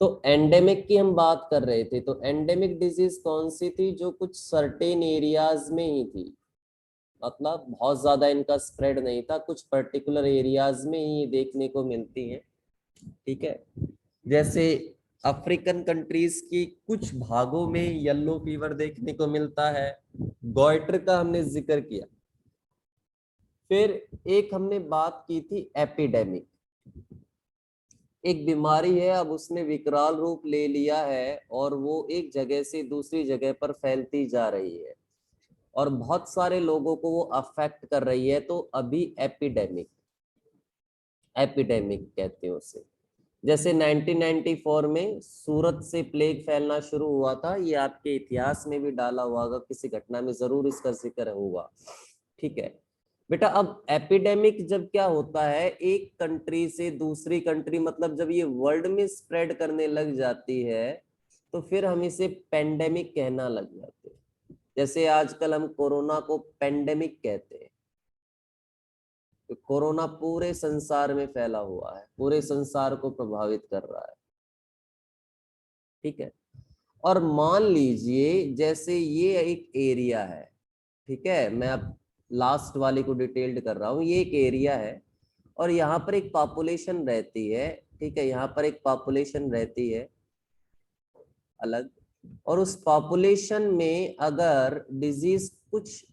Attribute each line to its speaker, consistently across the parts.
Speaker 1: तो एंडेमिक की हम बात कर रहे थे, तो एंडेमिक डिजीज कौन सी थी? जो कुछ सर्टेन एरियाज में ही थी, मतलब बहुत ज्यादा इनका स्प्रेड नहीं था, कुछ पर्टिकुलर एरियाज में ही देखने को मिलती है। ठीक है, जैसे अफ्रीकन कंट्रीज की कुछ भागों में येलो फीवर देखने को मिलता है, गॉइटर का हमने जिक्र किया। फिर एक हमने बात की थी एपिडेमिक। एक बीमारी है, अब उसने विकराल रूप ले लिया है और वो एक जगह से दूसरी जगह पर फैलती जा रही है और बहुत सारे लोगों को वो अफेक्ट कर रही है, तो अभी एपिडेमिक, एपिडेमिक कहते हैं उसे। जैसे 1994 में सूरत से प्लेग फैलना शुरू हुआ था, ये आपके इतिहास में भी डाला हुआ होगा, किसी घटना में जरूर इसका जिक्र हुआ। ठीक है बेटा, अब एपिडेमिक जब क्या होता है, एक कंट्री से दूसरी कंट्री, मतलब जब ये वर्ल्ड में स्प्रेड करने लग जाती है, तो फिर हम इसे पेंडेमिक कहना लग जाते हैं। जैसे आजकल हम कोरोना को पेंडेमिक कहते हैं। तो कोरोना पूरे संसार में फैला हुआ है, पूरे संसार को प्रभावित कर रहा है। ठीक है, और मान लीजिए जैसे ये एक एरिया है, ठीक है, मैं अब लास्ट वाले को डिटेल्ड कर रहा हूं, ये एक एरिया है और यहाँ पर एक पॉपुलेशन रहती है। ठीक है, यहाँ पर एक पॉपुलेशन रहती है अलग, और उस पॉपुलेशन में अगर डिजीज कुछ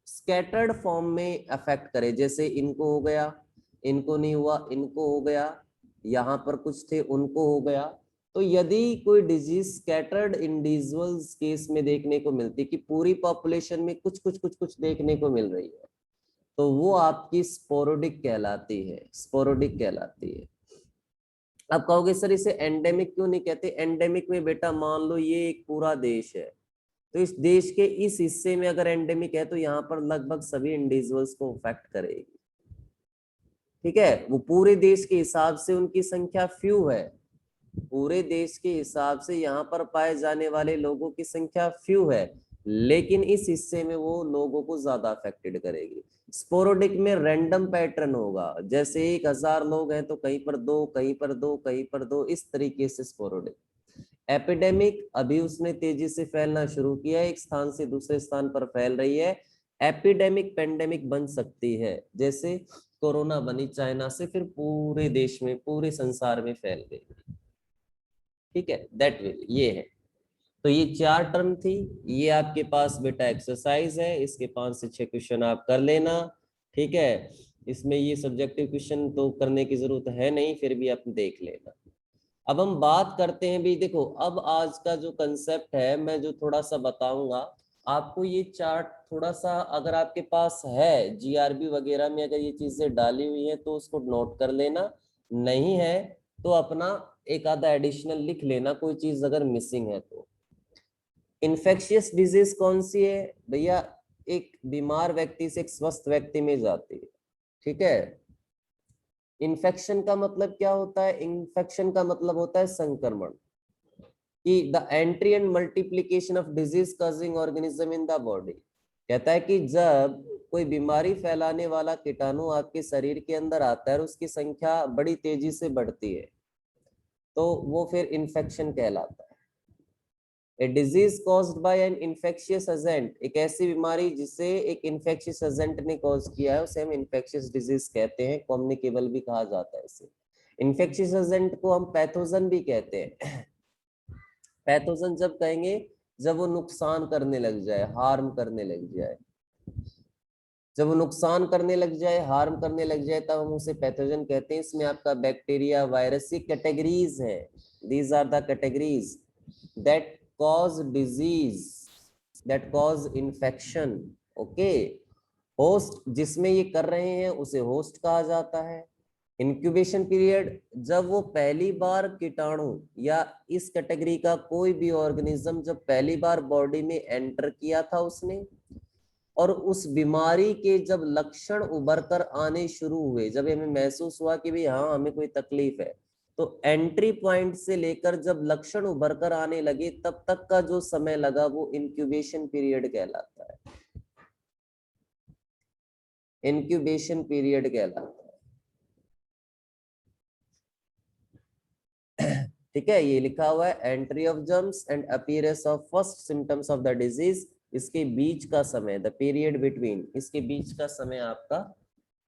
Speaker 1: स्कैटर्ड फॉर्म में अफेक्ट करे, जैसे इनको हो गया, इनको नहीं हुआ, इनको हो गया, यहाँ पर कुछ थे उनको हो गया, तो यदि कोई डिजीज स्कैटर्ड इंडिविजुअल्स केस में देखने को मिलती कि पूरी पॉपुलेशन में कुछ कुछ कुछ कुछ देखने को मिल रही है, तो वो आपकी स्पोरोडिक कहलाती है, स्पोरोडिक कहलाती है। अब कहोगे सर इसे एंडेमिक क्यों नहीं कहते? एंडेमिक में बेटा मान लो ये एक पूरा देश है, तो इस देश के इस हिस्से में अगर एंडेमिक है तो यहाँ पर लगभग सभी इंडिविजुअल्स को अफेक्ट करेगी। ठीक है, वो पूरे देश के हिसाब से उनकी संख्या फ्यू है, पूरे देश के हिसाब से यहाँ पर पाए जाने वाले लोगों की संख्या फ्यू है, लेकिन इस हिस्से में वो लोगों को ज्यादा अफेक्टेड करेगी। स्पोरोडिक में रैंडम पैटर्न होगा, जैसे 1000 लोग हैं तो कहीं पर दो, कहीं पर दो, कहीं पर दो, इस तरीके से स्पोरोडिक। एपिडेमिक अभी उसने तेजी से फैलना शुरू किया, एक स्थान से दूसरे स्थान पर फैल रही है। एपिडेमिक पेंडेमिक बन सकती है, जैसे कोरोना बनी चाइना से, फिर पूरे देश में, पूरे संसार में फैल गई। ठीक है, दैट विल, ये है। तो ये 4 टर्म थी, ये आपके पास बेटा एक्सरसाइज है, इसके 5 से 6 क्वेश्चन आप कर लेना। ठीक है, इसमें ये सब्जेक्टिव क्वेश्चन तो करने की जरूरत है नहीं, फिर भी आप देख लेना। अब हम बात करते हैं भी, देखो अब आज का जो कंसेप्ट है मैं जो थोड़ा सा बताऊंगा आपको, ये चार्ट थोड़ा सा अगर आपके पास है जीआरबी वगैरह में, अगर ये चीजें डाली हुई हैं तो उसको नोट कर लेना, नहीं है तो अपना एक आधा एडिशनल लिख लेना, कोई चीज अगर मिसिंग है तो। इन्फेक्शियस डिजीज कौन सी है भैया? एक बीमार व्यक्ति से एक स्वस्थ व्यक्ति में जाती है। ठीक है, इन्फेक्शन का मतलब क्या होता है? इन्फेक्शन का मतलब होता है संक्रमण, कि the entry and multiplication of disease causing organism in the body. कहता है कि जब कोई बीमारी फैलाने वाला कीटाणु आपके शरीर के अंदर आता है और उसकी संख्या बड़ी तेजी से बढ़ती है, तो वो फिर इन्फेक्शन कहलाता है। A disease caused by an infectious agent, एक ऐसी बीमारी जिसे एक इन्फेक्शियस एजेंट ने कॉज किया है, उसे हम इन्फेक्शियस डिजीज कहते हैं, कम्युनिकेबल भी कहा जाता है इसे। इन्फेक्शियस एजेंट को हम पैथोजन भी कहते हैं। पैथोजन जब कहेंगे जब वो नुकसान करने लग जाए, हार्म करने लग जाए, जब वो नुकसान करने लग जाए, हार्म करने लग जाए, तब हम उसे पैथोजन कहते हैं। इसमें आपका बैक्टीरिया, वायरस, ये कैटेगरीज है, these are the categories that cause disease, that cause infection. Okay, host जिसमें ये कर रहे हैं उसे होस्ट कहा जाता है। इंक्यूबेशन पीरियड, जब वो पहली बार कीटाणु या इस कैटेगरी का कोई भी ऑर्गेनिज्म जब पहली बार बॉडी में एंटर किया था उसने, और उस बीमारी के जब लक्षण उभर कर आने शुरू हुए, जब हमें महसूस हुआ कि भाई हाँ हमें कोई तकलीफ है, तो एंट्री पॉइंट से लेकर जब लक्षण उभर कर आने लगे तब तक का जो समय लगा वो इंक्यूबेशन पीरियड कहलाता है, इंक्यूबेशन पीरियड कहलाता है। ठीक है, ये लिखा हुआ है entry of germs and appearance of first symptoms of the disease, इसके बीच का समय, द पीरियड बिटवीन, इसके बीच का समय आपका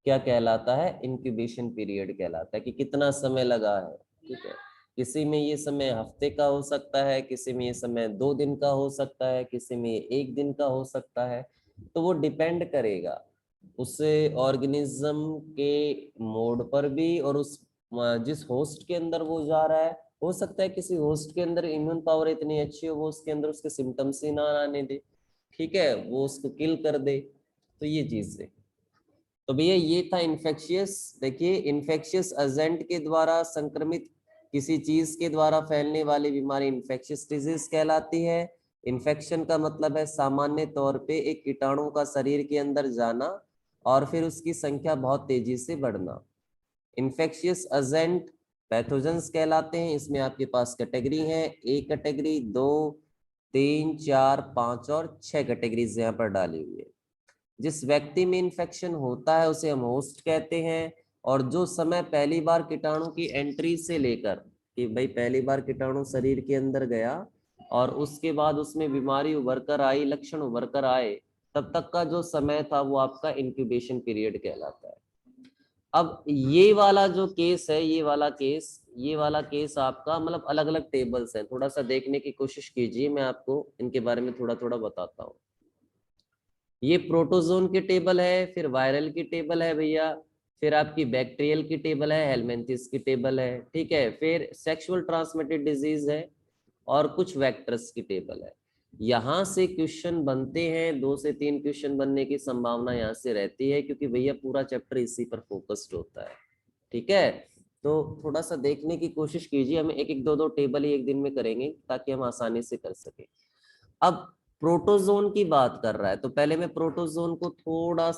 Speaker 1: क्या कहलाता है, इंक्यूबेशन पीरियड कहलाता है, कि कितना समय लगा है। ठीक है, किसी में ये समय हफ्ते का हो सकता है, किसी में ये समय 2 दिन का हो सकता है, किसी में 1 दिन का हो सकता है। तो वो डिपेंड करेगा उस ऑर्गेनिज्म के मोड पर भी, और उस जिस होस्ट के अंदर वो जा रहा है। हो सकता है किसी होस्ट के अंदर इम्यून पावर इतनी अच्छी हो, वो उसके अंदर उसके सिम्टम्स ही ना आने दे, ठीक है, वो उसको किल कर दे। तो ये चीज है। तो भैया ये था इन्फेक्शियस। देखिए, इन्फेक्शियस एजेंट के द्वारा संक्रमित किसी चीज के द्वारा फैलने वाली बीमारी इन्फेक्शियस डिजीज कहलाती है। इन्फेक्शन का मतलब है सामान्य तौर पे एक कीटाणु का शरीर के अंदर जाना और फिर उसकी संख्या बहुत तेजी से बढ़ना। इन्फेक्शियस एजेंट पैथोजेंस कहलाते हैं। इसमें आपके पास कैटेगरी है, 1 कैटेगरी, 2, 3, 4, 5 और 6 कैटेगरीज यहाँ पर डाली हुई है। जिस व्यक्ति में इन्फेक्शन होता है उसे हम होस्ट कहते हैं। और जो समय पहली बार कीटाणु की एंट्री से लेकर, कि भाई पहली बार कीटाणु शरीर के अंदर गया और उसके बाद उसमें बीमारी उभर कर आई, लक्षण उभर कर आए, तब तक का जो समय था वो आपका इंक्यूबेशन पीरियड कहलाता है। अब ये वाला जो केस है, ये वाला केस आपका मतलब अलग अलग टेबल्स हैं, थोड़ा सा देखने की कोशिश कीजिए, मैं आपको इनके बारे में थोड़ा थोड़ा बताता हूँ। ये प्रोटोजोन की टेबल है, फिर वायरल की टेबल है भैया, फिर आपकी बैक्टीरियल की टेबल है, हेलमिंथिस की टेबल है, ठीक है, फिर सेक्सुअल ट्रांसमिटेड डिजीज है और कुछ वेक्टर्स की टेबल है। यहाँ से क्वेश्चन बनते हैं, 2 से 3 क्वेश्चन बनने की संभावना यहाँ से रहती है, क्योंकि भैया पूरा चैप्टर इसी पर फोकस्ड होता है। ठीक है, तो थोड़ा सा देखने की कोशिश कीजिए, हम एक एक 2 टेबल ही एक दिन में करेंगे ताकि हम आसानी से कर सके। अब प्रोटोजोन की बात कर रहा है, तो पहले मैं प्रोटोजोन को थोड़ा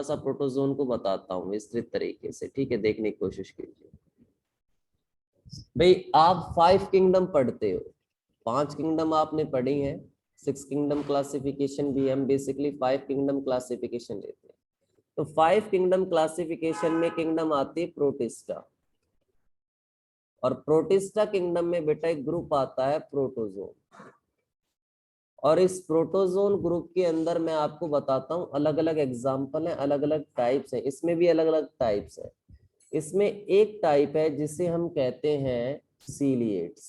Speaker 1: सा प्रोटोजोन को बताता हूँ विस्तृत तरीके से। ठीक है, देखने की कोशिश कीजिए। भाई आप 5 किंगडम पढ़ते हो, 5 किंगडम आपने पढ़ी है। 6 किंगडम क्लासिफिकेशन भी, हम बेसिकली 5 किंगडम क्लासिफिकेशन लेते हैं। तो 5 किंगडम क्लासिफिकेशन में किंगडम आती है प्रोटिस्टा, और प्रोटिस्टा किंगडम में बेटा एक ग्रुप आता है प्रोटोजोन। और इस प्रोटोजोन ग्रुप के अंदर मैं आपको बताता हूँ अलग अलग एग्जाम्पल है, अलग अलग टाइप्स है, इसमें भी अलग अलग टाइप्स है। इसमें एक टाइप है जिसे हम कहते हैं सीलिएट्स।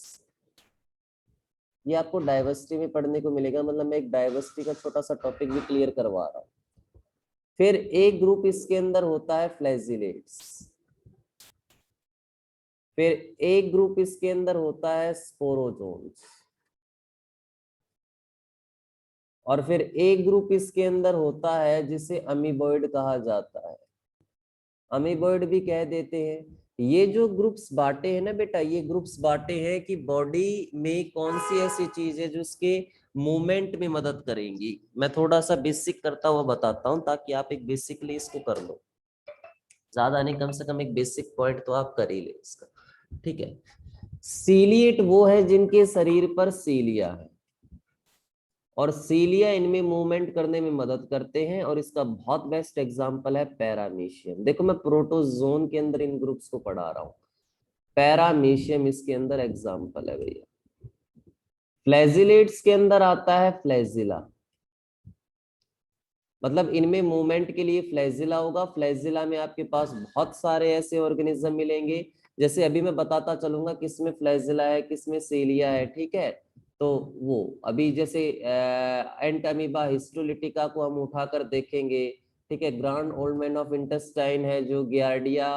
Speaker 1: ये आपको डाइवर्सिटी में पढ़ने को मिलेगा, मतलब मैं एक डाइवर्सिटी का छोटा सा टॉपिक भी क्लियर करवा रहा हूँ। फिर एक ग्रुप इसके अंदर होता है फ्लैजिलेट्स, फिर एक ग्रुप इसके अंदर होता है स्पोरोजोन्स, और फिर एक ग्रुप इसके अंदर होता है जिसे अमीबॉइड कहा जाता है, अमीबॉइड भी कह देते हैं। ये जो ग्रुप्स बांटे हैं ना बेटा, ये ग्रुप्स बांटे हैं कि बॉडी में कौन सी ऐसी चीज है जो उसके मूवमेंट में मदद करेंगी। मैं थोड़ा सा बेसिक करता हुआ बताता हूँ ताकि आप एक बेसिकली इसको कर लो, ज्यादा नहीं, कम से कम एक बेसिक पॉइंट तो आप कर ही ले इसका। ठीक है, सीलिएट वो है जिनके शरीर पर सीलिया है, और सीलिया इनमें मूवमेंट करने में मदद करते हैं, और इसका बहुत बेस्ट एग्जांपल है पैरामीशियम। देखो मैं प्रोटोजोन के अंदर इन ग्रुप्स को पढ़ा रहा हूँ, पैरामीशियम इसके अंदर एग्जांपल है भैया। फ्लैजिलेट्स के अंदर आता है फ्लैजिला, मतलब इनमें मूवमेंट के लिए फ्लैजिला होगा। फ्लैजिला में आपके पास बहुत सारे ऐसे ऑर्गेनिज्म मिलेंगे, जैसे अभी मैं बताता चलूंगा किसमें फ्लैजिला है किसमें सेलिया है। ठीक है, तो वो अभी जैसे एंट अमीबा हिस्टोलिटिका को हम उठाकर देखेंगे। ठीक है, grand old man of intestine है जो गियार्डिया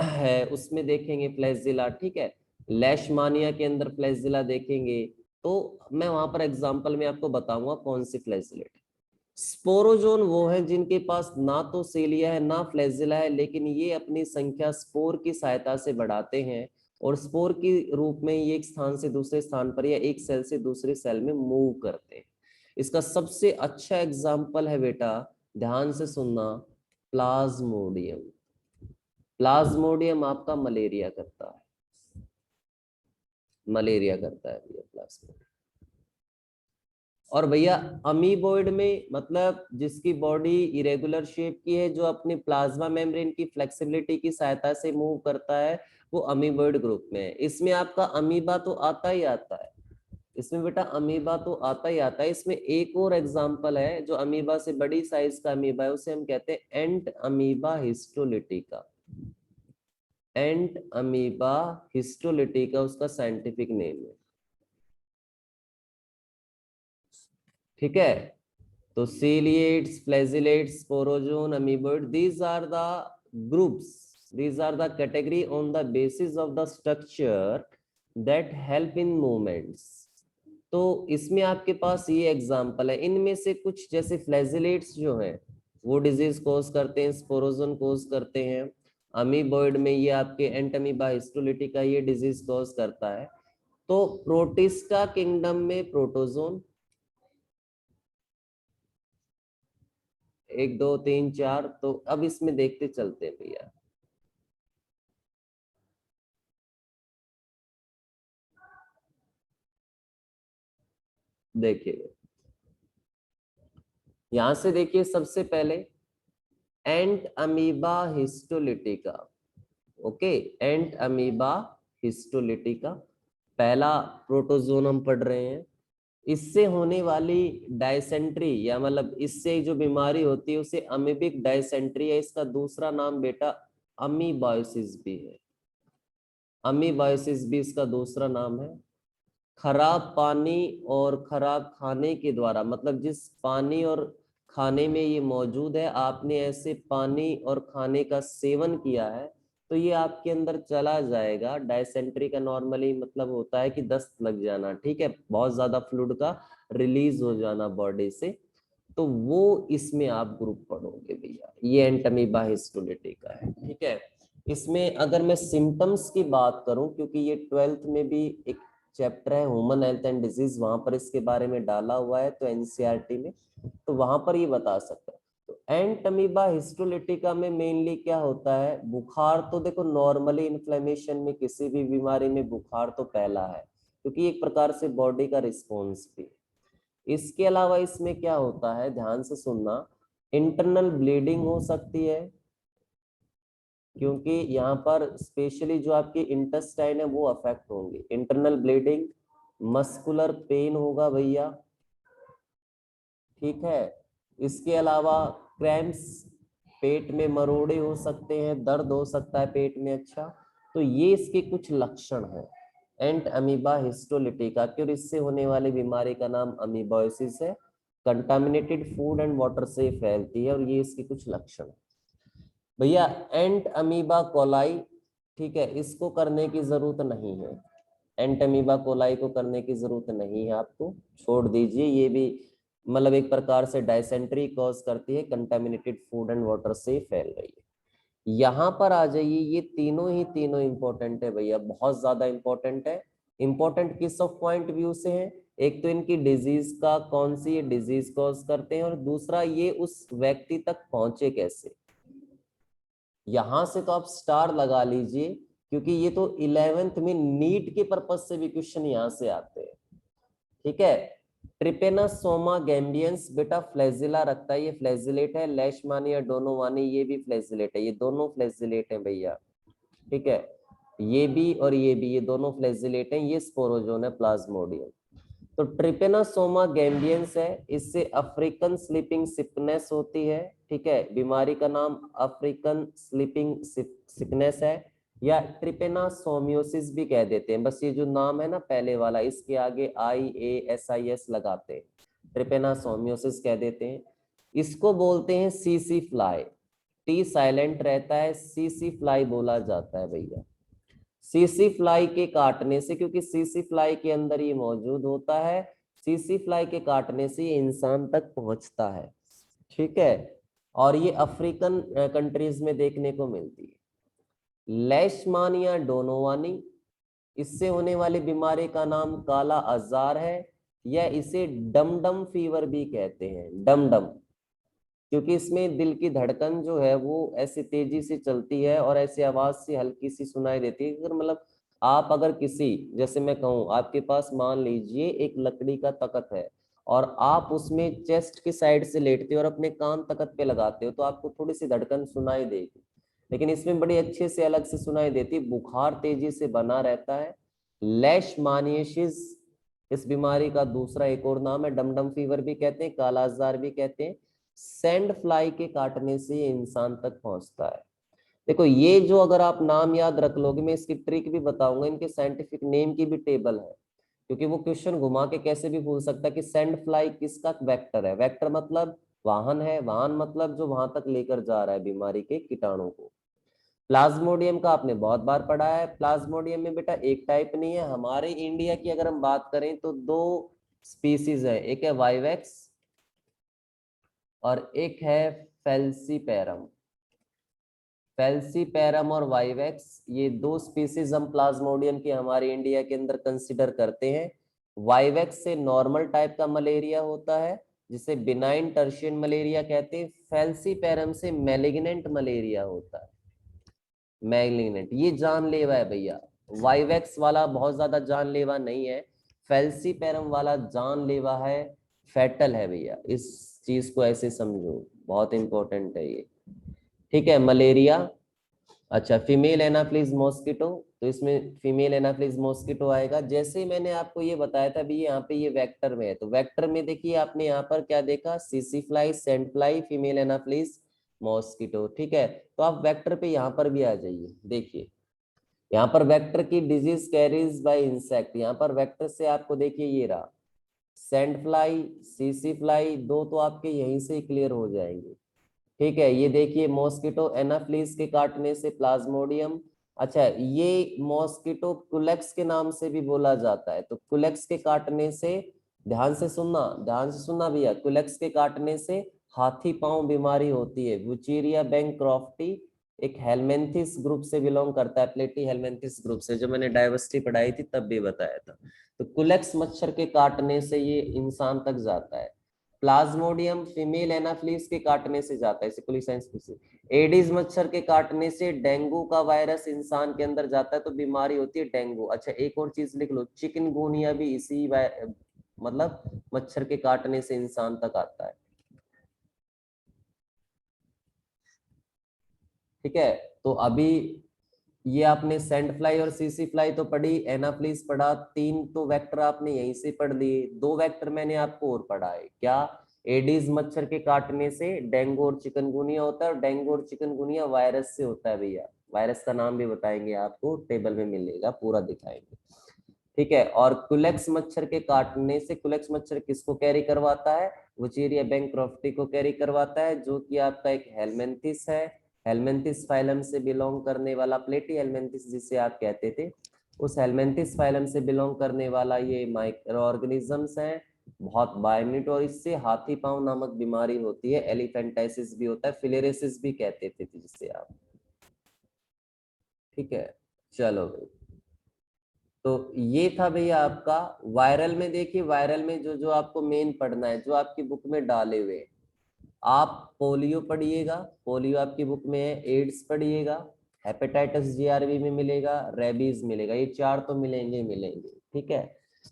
Speaker 1: है, उसमें देखेंगे फ्लैजिला। ठीक है, लेशमानिया के अंदर फ्लैजिला देखेंगे। तो मैं वहां पर एग्जांपल में आपको बताऊंगा कौन सी फ्लैजिलेट। स्पोरोजोन वो है जिनके पास ना तो सेलिया है ना फ्लैजिला है, लेकिन ये अपनी संख्या स्पोर की सहायता से बढ़ाते हैं, और स्पोर के रूप में ये एक स्थान से दूसरे स्थान पर या एक सेल से दूसरे सेल में मूव करते हैं। इसका सबसे अच्छा एग्जाम्पल है बेटा, ध्यान से सुनना, प्लाज्मोडियम। प्लाज्मोडियम आपका मलेरिया करता है, मलेरिया करता है भैया प्लाज्मोडियम। और भैया अमीबॉइड में मतलब जिसकी बॉडी इरेगुलर शेप की है, जो अपनी प्लाज्मा मेम्ब्रेन की फ्लेक्सिबिलिटी की सहायता से मूव करता है, वो अमीबॉइड ग्रुप में है। इसमें आपका अमीबा तो आता ही आता है, इसमें बेटा अमीबा तो आता ही आता है। इसमें एक और एग्जांपल है जो अमीबा से बड़ी साइज का अमीबा है, उसे हम कहते हैं entamoeba histolytica. Entamoeba histolytica उसका साइंटिफिक नेम है, ठीक है। तो ciliates, flagellates, sporozoan, amoeboid, these are the groups, these are the category on the basis of the structure that help in movements। तो इसमें आपके पास ये एग्जांपल है, इनमें से कुछ जैसे फ्लैजिलेट्स जो हैं वो डिजीज कोज करते हैं, स्पोरोजोन कोज करते हैं। अमीबॉइड में ये आपके एंटमीबा हिस्टोलिटिका ये डिजीज कोज करता है। तो प्रोटिस्टा किंगडम में प्रोटोजोन, 1 2 3 4, तो अब इसमें देखते चलते हैं भैया। देखिए यहां से देखिए, सबसे पहले एंट अमीबा हिस्टोलिटिका, ओके, एंट अमीबा हिस्टोलिटिका पहला प्रोटोजोन हम पढ़ रहे हैं। इससे होने वाली डायसेंट्री या मतलब इससे जो बीमारी होती है उसे अमीबिक डायसेंट्री है। इसका दूसरा नाम बेटा अमीबायोसिस भी है, अमीबायोसिस भी इसका दूसरा नाम है। खराब पानी और खराब खाने के द्वारा, मतलब जिस पानी और खाने में ये मौजूद है, आपने ऐसे पानी और खाने का सेवन किया है तो ये आपके अंदर चला जाएगा। डायसेंट्री का नॉर्मली मतलब होता है कि दस्त लग जाना, ठीक है, बहुत ज्यादा फ्लूइड का रिलीज हो जाना बॉडी से। तो वो इसमें आप ग्रुप पढ़ोगे भैया, ये एंटमीबा हिस्टोलिटी का है, ठीक है। इसमें अगर मैं सिम्टम्स की बात करूं, क्योंकि ये 12th में भी एक चैप्टर है ह्यूमन हेल्थ एंड डिजीज, वहां पर इसके बारे में डाला हुआ है, तो एनसीईआरटी में, तो वहां पर ये बता सकता है। तो एंटमीबा हिस्टोलिटिका में मेनली क्या होता है, बुखार तो देखो नॉर्मली इन्फ्लेमेशन में किसी भी बीमारी में बुखार तो पहला है, क्योंकि एक प्रकार से बॉडी का रिस्पॉन्स भी है। इसके अलावा इसमें क्या होता है, ध्यान से सुनना, इंटरनल ब्लीडिंग हो सकती है, क्योंकि यहाँ पर स्पेशली जो आपकी इंटेस्टाइन है वो अफेक्ट होंगे। इंटरनल ब्लीडिंग, मस्कुलर पेन होगा भैया, ठीक है। इसके अलावा क्रैम्प्स, पेट में मरोड़े हो सकते हैं, दर्द हो सकता है पेट में, अच्छा। तो ये इसके कुछ लक्षण हैं एंट अमीबा हिस्टोलिटिका के, और इससे होने वाली बीमारी का नाम अमीबोसिस है। कंटामिनेटेड फूड एंड वाटर से फैलती है, और ये इसके कुछ लक्षण है भैया। एंट अमीबा कोलाई, ठीक है, इसको करने की जरूरत नहीं है, एंट अमीबा कोलाई को करने की जरूरत नहीं है आपको, छोड़ दीजिए। ये भी मतलब एक प्रकार से डायसेंट्री कॉज करती है, कंटामिनेटेड फूड एंड वाटर से फैल रही है। यहाँ पर आ जाइए, ये तीनों ही तीनों इंपॉर्टेंट है भैया, बहुत ज्यादा इंपॉर्टेंट है। इंपॉर्टेंट किस ऑफ पॉइंट व्यू से है, एक तो इनकी डिजीज का कौन सी ये डिजीज कॉज करते हैं, और दूसरा ये उस व्यक्ति तक पहुंचे कैसे। यहां से तो आप स्टार लगा लीजिए, क्योंकि ये तो 11th में नीट के पर्पज से भी क्वेश्चन यहां से आते हैं, ठीक है। ट्रिपेनासोमा गैम्बियंस बेटा फ्लैजिला रखता है, ये फ्लैजिलेट है। लेशमानिया डोनोवानी ये भी फ्लैजिलेट है, ये दोनों फ्लैजिलेट है भैया, ठीक है। ये भी और ये भी, ये दोनों फ्लैजिलेट हैं। ये स्पोरोजोन है, प्लाज्मोडियम। तो ट्रिपेनासोमा गैम्बियंस है, इससे अफ्रीकन स्लीपिंग सिकनेस होती है, ठीक है। बीमारी का नाम अफ्रीकन स्लीपिंग सिकनेस है, या ट्रिपेनासोमियोसिस भी कह देते हैं। बस ये जो नाम है ना पहले वाला, इसके आगे IASIS लगाते हैं, ट्रिपेनासोमियोसिस कह देते हैं। इसको बोलते हैं सीसी फ्लाई, टी साइलेंट रहता है, सीसी फ्लाई बोला जाता है भैया। सीसी फ्लाई के काटने से, क्योंकि सीसी फ्लाई के अंदर ये मौजूद होता है, सीसी फ्लाई के काटने से ये इंसान तक पहुंचता है, ठीक है। और ये अफ्रीकन कंट्रीज में देखने को मिलती है। लेशमानिया डोनोवानी, इससे होने वाली बीमारी का नाम काला अजार है, या इसे डमडम फीवर भी कहते हैं, डमडम, क्योंकि इसमें दिल की धड़कन जो है वो ऐसे तेजी से चलती है और ऐसी आवाज से हल्की सी सुनाई देती है। अगर मतलब आप अगर किसी, जैसे मैं कहूँ आपके पास मान लीजिए एक लकड़ी का तख्त है और आप उसमें चेस्ट की साइड से लेटते हो और अपने कान तकत पे लगाते हो तो आपको थोड़ी सी धड़कन सुनाई देगी, लेकिन इसमें बड़ी अच्छे से अलग से सुनाई देती है। बुखार तेजी से बना रहता है। लेशमानियासिस इस बीमारी का दूसरा एक और नाम है, डमडम फीवर भी कहते हैं, कालाजार भी कहते हैं। सैंड फ्लाई के काटने से ये इंसान तक पहुंचता है। देखो ये जो अगर आप नाम याद रख लोगे, मैं इसकी ट्रिक भी बताऊंगा, इनके साइंटिफिक नेम की भी टेबल है, क्योंकि वो क्वेश्चन घुमा के कैसे भी पूछ सकता है कि सैंड फ्लाई किसका वेक्टर है। वेक्टर मतलब वाहन है, वाहन मतलब जो वहां तक लेकर जा रहा है बीमारी के कीटाणु को। प्लाज्मोडियम का आपने बहुत बार पढ़ा है। प्लाज्मोडियम में बेटा एक टाइप नहीं है, हमारे इंडिया की अगर हम बात करें तो दो स्पीसीज है, एक है वाइवेक्स और एक है फेल्सीपेरम। फेल्सीपेरम और वाइवेक्स ये दो स्पीसीज हम प्लाज्मोडियम की हमारे इंडिया के अंदर कंसिडर करते हैं। वाइवेक्स से नॉर्मल टाइप का मलेरिया होता है जिसे बिनाइन टर्शियन मलेरिया कहते हैं। फेल्सीपेरम से मैलिग्नेंट मलेरिया होता है। मैलिग्नेंट ये जानलेवा है भैया, वाइवेक्स वाला बहुत ज्यादा जानलेवा नहीं है, फेल्सीपेरम वाला जानलेवा है, फैटल है भैया। इस चीज को ऐसे समझो, बहुत इंपॉर्टेंट है ये। ठीक है, मलेरिया। अच्छा, फीमेल एनाफ्लिज मॉस्किटो, तो इसमें फीमेल एनाफ्लिज मॉस्किटो आएगा। जैसे ही मैंने आपको ये बताया था भी यहाँ पे ये वेक्टर में है, तो वेक्टर में देखिए आपने यहाँ पर क्या देखा, सीसी fly, sand fly, female anopheles mosquito. ठीक है, तो आप वेक्टर पे यहाँ पर भी आ जाइए। देखिए यहाँ पर वेक्टर की डिजीज कैरीज बाय इंसेक्ट, यहाँ पर वेक्टर से आपको देखिए ये रहा सेंट फ्लाई, सीसी फ्लाई, दो तो आपके यहीं से क्लियर हो जाएंगे। ठीक है, ये देखिए मॉस्किटो एनाफ्लिस के काटने से प्लाज्मोडियम। अच्छा, ये मॉस्किटो कुलेक्स के नाम से भी बोला जाता है, तो कुलेक्स के काटने से, ध्यान से सुनना, ध्यान से सुनना भैया, कुलेक्स के काटने से हाथी पांव बीमारी होती है, वुचीरिया बैंक्रॉफ्टी, एक हेलमेंथिस ग्रुप से बिलोंग करता है, प्लेटी हेलमेंथिस ग्रुप से, जो मैंने डायवर्सिटी पढ़ाई थी तब भी बताया था। तो कुलेक्स मच्छर के काटने से ये इंसान तक जाता है। प्लाज्मोडियम फीमेल एनाफ्लिस के काटने से जाता है, स्पेसीज। एडिस मच्छर के काटने से डेंगू का वायरस इंसान के अंदर जाता है, तो बीमारी होती है डेंगू। अच्छा, एक और चीज लिख लो, चिकनगुनिया भी इसी मतलब मच्छर के काटने से इंसान तक आता है। ठीक है, तो अभी ये आपने सैंड फ्लाई और सीसी फ्लाई तो पढ़ी, एनाफ्लिस पढ़ा, तीन तो वेक्टर आपने यहीं से पढ़ लिए। दो वेक्टर मैंने आपको और पढ़ा है, क्या, एडिस मच्छर के काटने से डेंगू और चिकनगुनिया होता है, और डेंगू और चिकनगुनिया वायरस से होता है भैया। वायरस का नाम भी बताएंगे आपको, टेबल में मिलेगा, पूरा दिखाएंगे। ठीक है, और कुलेक्स मच्छर के काटने से, कुलेक्स मच्छर किसको कैरी करवाता है, वुचेरिया बैंक्रॉफ्टी को कैरी करवाता है, जो कि आपका एक हेलमेंथिस है, हेलमेंथिस फाइलम से बिलोंग करने वाला, प्लेटी हेलमेंथिस जिसे आप कहते थे, उस हेलमेंथिस फाइलम से बिलोंग करने वाला ये माइक्रो ऑर्गेनिजम्स है, बहुत बायमिट, और इससे हाथी पांव नामक बीमारी होती है, एलिफेंटाइसिस भी होता है, फिलेरेसिस भी कहते थे जिसे आप। ठीक है, चलो भाई, तो ये था भैया आपका वायरल में। देखिए वायरल में जो जो आपको मेन पढ़ना है, जो आपकी बुक में डाले हुए हैं, आप पोलियो पढ़िएगा, पोलियो आपकी बुक में है, एड्स पढ़िएगा, हेपेटाइटिस जीआरवी में मिलेगा, रेबीज मिलेगा, ये चार तो मिलेंगे मिलेंगे। ठीक है,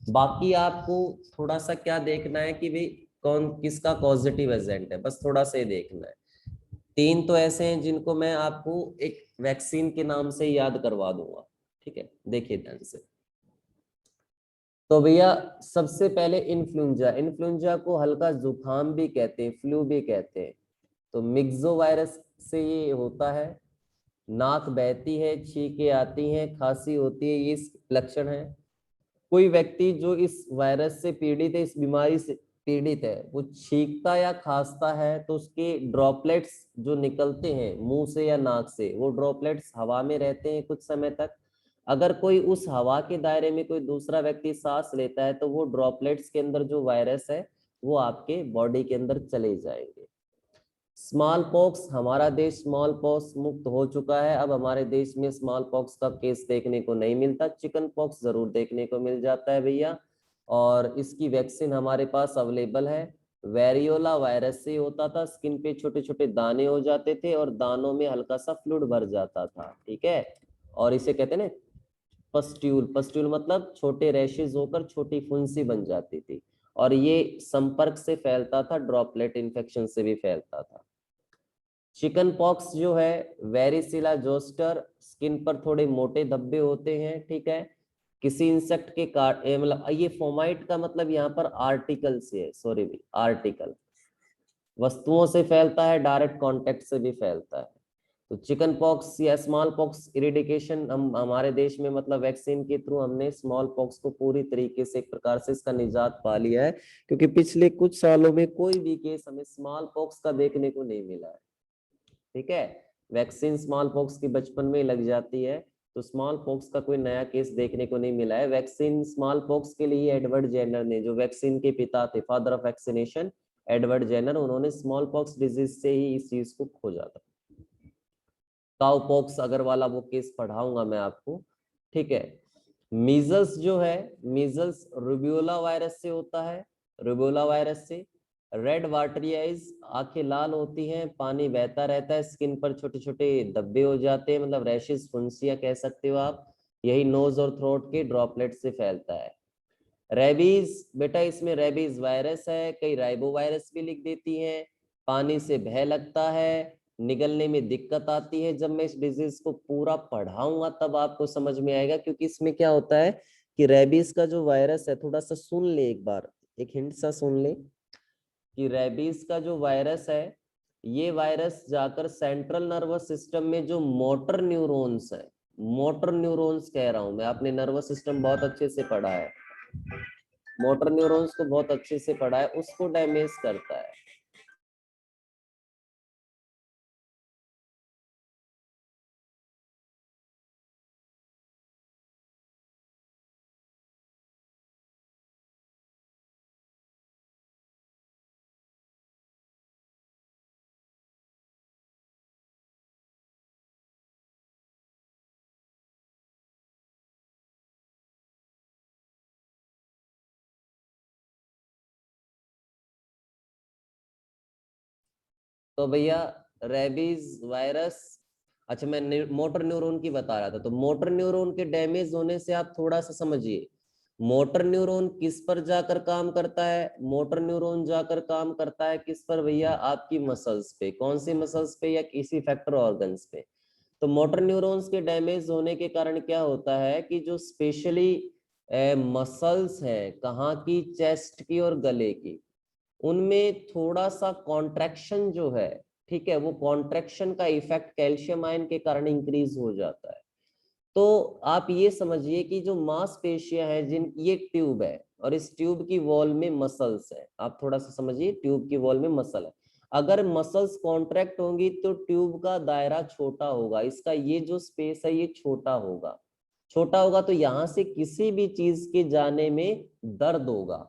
Speaker 1: बाकी आपको थोड़ा सा क्या देखना है कि भाई कौन किसका पॉजिटिव एजेंट है, बस थोड़ा सा ही देखना है। तीन तो ऐसे हैं जिनको मैं आपको एक वैक्सीन के नाम से याद करवा दूंगा। ठीक है, देखिए ध्यान से। तो भैया सबसे पहले इन्फ्लुएंजा, इन्फ्लुएंजा को हल्का जुकाम भी कहते हैं, फ्लू भी कहते हैं। तो मिक्सो वायरस से ये होता है, नाक बहती है, छींकें आती हैं, खांसी होती है, ये लक्षण है। कोई व्यक्ति जो इस वायरस से पीड़ित है, इस बीमारी से पीड़ित है, वो छींकता या खांसता है तो उसके ड्रॉपलेट्स जो निकलते हैं मुंह से या नाक से, वो ड्रॉपलेट्स हवा में रहते हैं कुछ समय तक। अगर कोई उस हवा के दायरे में कोई दूसरा व्यक्ति सांस लेता है तो वो ड्रॉपलेट्स के अंदर जो वायरस है वो आपके बॉडी के अंदर चले जाएंगे। स्मॉल पॉक्स, हमारा देश स्मॉल पॉक्स मुक्त हो चुका है, अब हमारे देश में स्मॉल पॉक्स का केस देखने को नहीं मिलता, चिकन पॉक्स जरूर देखने को मिल जाता है भैया, और इसकी वैक्सीन हमारे पास अवेलेबल है। वेरियोला वायरस से होता था, स्किन पे छोटे छोटे दाने हो जाते थे और दानों में हल्का सा फ्लूइड भर जाता था। ठीक है, और इसे कहते हैं ना पस्ट्यूल, पस्ट्यूल मतलब छोटे रैशेज होकर छोटी फुंसी बन जाती थी, और ये संपर्क से फैलता था, ड्रॉपलेट इन्फेक्शन से भी फैलता था। चिकन पॉक्स जो है वेरिसिला जोस्टर, स्किन पर थोड़े मोटे धब्बे होते हैं, ठीक है, किसी इंसेक्ट के काट मतलब ये फोमाइट का मतलब यहाँ पर आर्टिकल से है, सॉरी भाई, आर्टिकल वस्तुओं से फैलता है, डायरेक्ट कांटेक्ट से भी फैलता है। तो चिकन पॉक्स या स्मॉल पॉक्स इरिडिकेशन, हम हमारे देश में मतलब वैक्सीन के थ्रू हमने स्मॉल पॉक्स को पूरी तरीके से एक प्रकार से इसका निजात पा लिया है, क्योंकि पिछले कुछ सालों में कोई भी केस हमें स्मॉल पॉक्स का देखने को नहीं मिला है। ठीक है, वैक्सीन स्मॉल पॉक्स की बचपन में लग जाती है, तो स्मॉल पॉक्स का कोई नया केस देखने को नहीं मिला है। वैक्सीन स्मॉल पॉक्स के लिए एडवर्ड जेनर ने, जो वैक्सीन के पिता थे, father of vaccination Edward Jenner, उन्होंने स्मॉल पॉक्स डिजीज से ही इस चीज को खोजा था। काउ पॉक्स अगर वाला वो केस पढ़ाऊंगा मैं आपको, ठीक है। मीजल्स जो है, मीजल्स रुबियोला वायरस से होता है, रुबियोला वायरस से। रेड वाटरी आइज, आंखें लाल होती हैं, पानी बहता रहता है, स्किन पर छोटे छोटे धब्बे हो जाते हैं, मतलब रैशेस, फुंसियां कह सकते हो आप, यही नोज और थ्रोट के ड्रॉपलेट से फैलता है। रेबीज, बेटा इसमें रेबीज वायरस है, कई राइबो वायरस भी लिख देती हैं, पानी से भय लगता है, निगलने में दिक्कत आती है। जब मैं इस डिजीज को पूरा पढ़ाऊंगा तब आपको समझ में आएगा, क्योंकि इसमें क्या होता है कि रेबीज का जो वायरस है, थोड़ा सा सुन ले एक बार, एक हिंट सा सुन ले कि रेबीज का जो वायरस है, ये वायरस जाकर सेंट्रल नर्वस सिस्टम में जो मोटर न्यूरॉन्स है, मोटर न्यूरॉन्स कह रहा हूं मैं, आपने नर्वस सिस्टम बहुत अच्छे से पढ़ा है, मोटर न्यूरॉन्स को बहुत अच्छे से पढ़ा है, उसको डैमेज करता है। तो भैया रेबीज वायरस, अच्छा मैं मोटर न्यूरॉन की बता रहा था, तो मोटर न्यूरॉन के डैमेज होने से आप थोड़ा सा समझिए, मोटर न्यूरॉन किस पर जाकर काम करता है, मोटर न्यूरॉन जाकर काम करता है किस पर भैया, आपकी मसल्स पे, कौन सी मसल्स पे, या किसी फैक्टर ऑर्गन्स पे। तो मोटर न्यूरॉन्स के डैमेज होने के कारण क्या होता है कि जो स्पेशली मसल्स हैं, कहाँ की, चेस्ट की और गले की, उनमें थोड़ा सा कॉन्ट्रैक्शन जो है, ठीक है, वो कॉन्ट्रैक्शन का इफेक्ट कैल्शियम आयन के कारण इंक्रीज हो जाता है। तो आप ये समझिए कि जो मांसपेशियां हैं, जिन, ये ट्यूब है और इस ट्यूब की वॉल में मसल्स है, आप थोड़ा सा समझिए, ट्यूब की वॉल में मसल है, अगर मसल्स कॉन्ट्रैक्ट होंगी तो ट्यूब का दायरा छोटा होगा, इसका ये जो स्पेस है ये छोटा होगा, छोटा होगा, तो यहां से किसी भी चीज के जाने में दर्द होगा।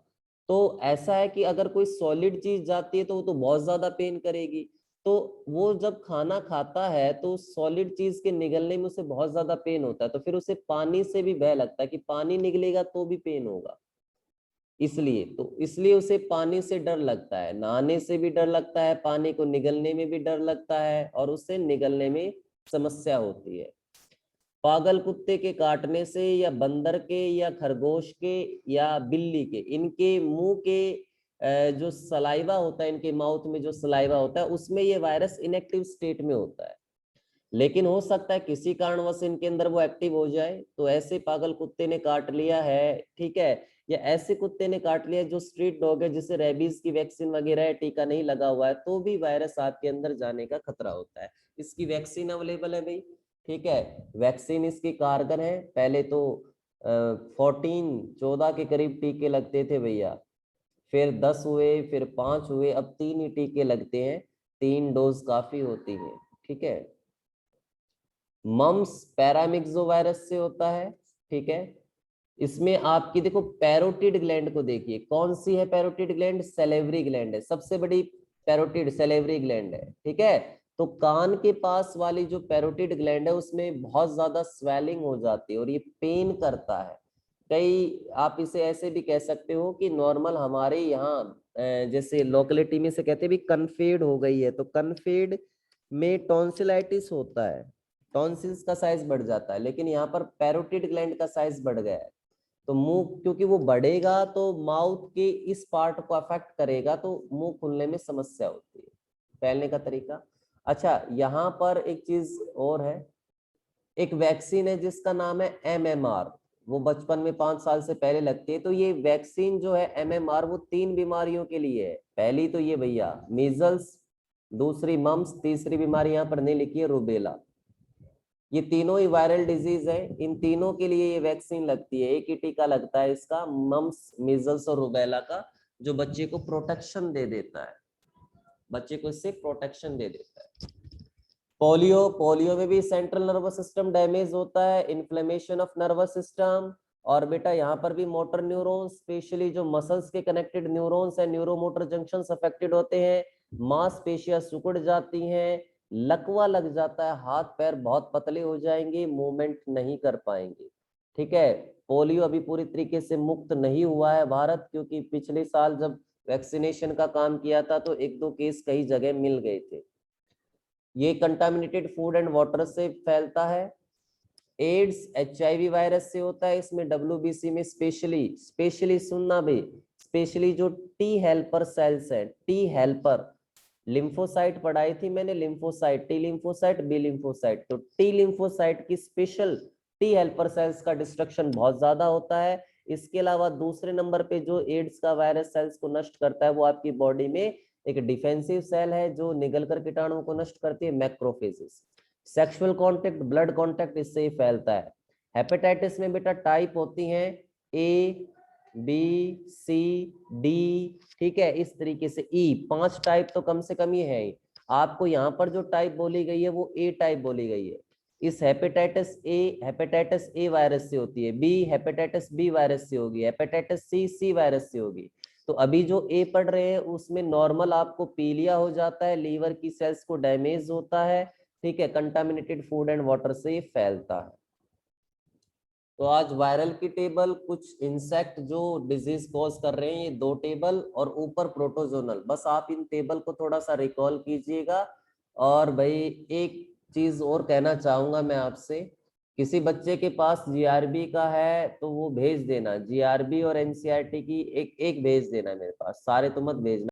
Speaker 1: तो ऐसा है कि अगर कोई सॉलिड चीज जाती है तो वो तो बहुत ज्यादा पेन करेगी, तो वो जब खाना खाता है तो सॉलिड चीज के निगलने में उसे बहुत ज्यादा पेन होता है, तो फिर उसे पानी से भी भय लगता है कि पानी निकलेगा तो भी पेन होगा, इसलिए तो इसलिए उसे पानी से डर लगता है, नहाने से भी डर लगता है, पानी को निगलने में भी डर लगता है, और उससे निगलने में समस्या होती है। पागल कुत्ते के काटने से, या बंदर के, या खरगोश के, या बिल्ली के, इनके मुंह के जो सलाइवा होता है, इनके माउथ में जो सलाइवा होता है, उसमें ये वायरस इनएक्टिव स्टेट में होता है, लेकिन हो सकता है किसी कारणवश इनके अंदर वो एक्टिव हो जाए। तो ऐसे पागल कुत्ते ने काट लिया है, ठीक है, या ऐसे कुत्ते ने काट लिया जो स्ट्रीट डॉग है, जिसे रेबीज की वैक्सीन वगैरह है, टीका नहीं लगा हुआ है, तो भी वायरस आपके अंदर जाने का खतरा होता है। इसकी वैक्सीन अवेलेबल है भाई, ठीक है, वैक्सीन इसकी कारगर है। पहले तो 14 के करीब टीके लगते थे भैया, फिर 10 हुए, फिर 5 हुए, अब 3 ही टीके लगते हैं, 3 डोज काफी होती है, ठीक है। मम्स पैरामिक्सो वायरस से होता है, ठीक है, इसमें आपकी देखो पैरोटिड ग्लैंड को देखिए, कौन सी है पैरोटिड ग्लैंड, सेलेवरी ग्लैंड है, सबसे बड़ी पैरोटिड सेलेवरी ग्लैंड है, ठीक है। तो कान के पास वाली जो पैरोटिड ग्लैंड है उसमें बहुत ज्यादा स्वेलिंग हो जाती है और ये पेन करता है। कई, आप इसे ऐसे भी कह सकते हो कि नॉर्मल हमारे यहाँ जैसे लोकेलिटी में से कहते हैं भी कन्फेड हो गई है, तो कन्फेड में टॉन्सिलाइटिस होता है, टॉन्सिल्स का साइज बढ़ जाता है, लेकिन यहाँ पर पैरोटिड ग्लैंड का साइज बढ़ गया है, तो मुंह क्योंकि वो बढ़ेगा तो माउथ के इस पार्ट को अफेक्ट करेगा, तो मुंह खुलने में समस्या होती है, फैलने का तरीका। अच्छा, यहाँ पर एक चीज और है, एक वैक्सीन है जिसका नाम है MMR, वो बचपन में 5 साल से पहले लगती है। तो ये वैक्सीन जो है MMR वो 3 बीमारियों के लिए है। पहली तो ये भैया मीजल्स, दूसरी मम्स, तीसरी बीमारी यहाँ पर नहीं लिखी है रूबेला। ये तीनों ही वायरल डिजीज है, इन तीनों के लिए ये वैक्सीन लगती है। एक ही टीका लगता है इसका, मम्स, मीजल्स और रूबेला का, जो बच्चे को प्रोटेक्शन दे देता है, बच्चे को इससे प्रोटेक्शन दे देता है। पोलियो, पोलियो में भी सेंट्रल नर्वस सिस्टम डैमेज होता है, इन्फ्लेमेशन ऑफ नर्वस सिस्टम। और बेटा यहाँ पर भी मोटर न्यूरॉन्स, स्पेशली जो मसल्स के कनेक्टेड न्यूरॉन्स है, न्यूरोमोटर जंक्शंस अफेक्टेड होते हैं, मांसपेशियां सिकुड़ जाती हैं, लकवा लग जाता है, हाथ पैर बहुत पतले हो जाएंगे, मूवमेंट नहीं कर पाएंगे। ठीक है, पोलियो अभी पूरी तरीके से मुक्त नहीं हुआ है भारत, क्योंकि पिछले साल जब वैक्सीनेशन का काम किया था तो 1-2 केस कई जगह मिल गए थे। ये कंटामिनेटेड फूड एंड वाटर से फैलता है। एड्स HIV वायरस से होता है, इसमें WBC में स्पेशली सुनना भाई, स्पेशली जो टी हेल्पर सेल्स है, टी हेल्पर, लिम्फोसाइट पढ़ाई थी मैंने, lymphocyte, T lymphocyte, B lymphocyte, तो टी लिम्फोसाइट की स्पेशल टी हेल्पर सेल्स का डिस्ट्रक्शन बहुत ज्यादा होता है। इसके अलावा दूसरे नंबर पे जो एड्स का वायरस सेल्स को नष्ट करता है वो आपकी बॉडी में एक डिफेंसिव सेल है जो निगल कर कीटाणुओं को नष्ट करती है, macrophages. Sexual contact, blood contact, इससे ही फैलता है। हेपेटाइटिस में बेटा टाइप होती हैं A, B, C, D, ठीक है, इस तरीके से E, 5 टाइप तो कम से कम ही है। आपको यहाँ पर जो टाइप बोली गई है वो A टाइप बोली गई है। इस हेपेटाइटिस ए वायरस से होती है, बी हेपेटाइटिस बी वायरस से होगी, हेपेटाइटिस सी वायरस से होगी। तो अभी जो ए पढ़ रहे हैं उसमें नॉर्मल आपको पीलिया हो जाता है, लीवर की सेल्स को डैमेज होता है, ठीक है, कंटामिनेटेड फूड एंड वाटर से फैलता है। तो आज वायरल की टेबल, कुछ इंसेक्ट जो डिजीज कॉज कर रहे हैं, ये 2 टेबल, और ऊपर प्रोटोजोनल, बस आप इन टेबल को थोड़ा सा रिकॉल कीजिएगा। और भाई एक चीज और कहना चाहूंगा मैं आपसे, किसी बच्चे के पास GRB का है तो वो भेज देना, GRB और NCERT की एक एक भेज देना मेरे पास, सारे तो मत भेजना।